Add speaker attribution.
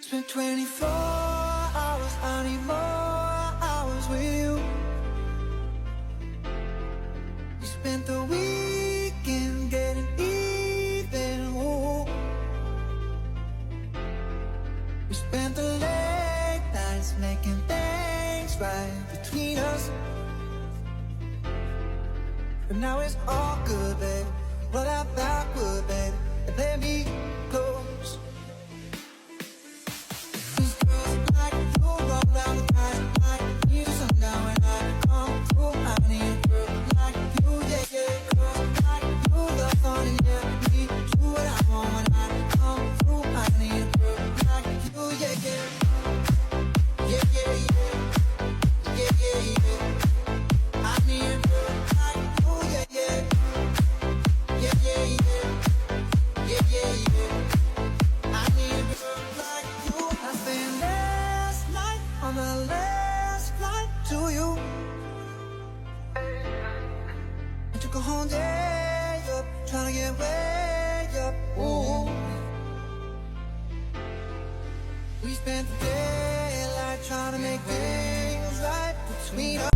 Speaker 1: Spent 24 hours, I need more hours with you. We spent the weekend getting even, ooh. We spent the late nights making things right between us. But now it's all good, babe. Roll that backward, babe, and let me close. These girls like you roll down the night like you do sundown when I come through. I need a girl like you, yeah, yeah. Girls like you love fun and yeah, me do what I want when I come through. I need a girl like you, yeah, yeah. Yeah, yeah, yeah. Yeah, yeah, yeah. I need a girl like you, yeah, yeah. Yeah, yeah, yeah. Yeah, yeah, yeah. I need a girl like you. I spent last night on the last flight to you. I took a whole day up, trying to get way up. Ooh. We spent the daylight trying to make things right between us.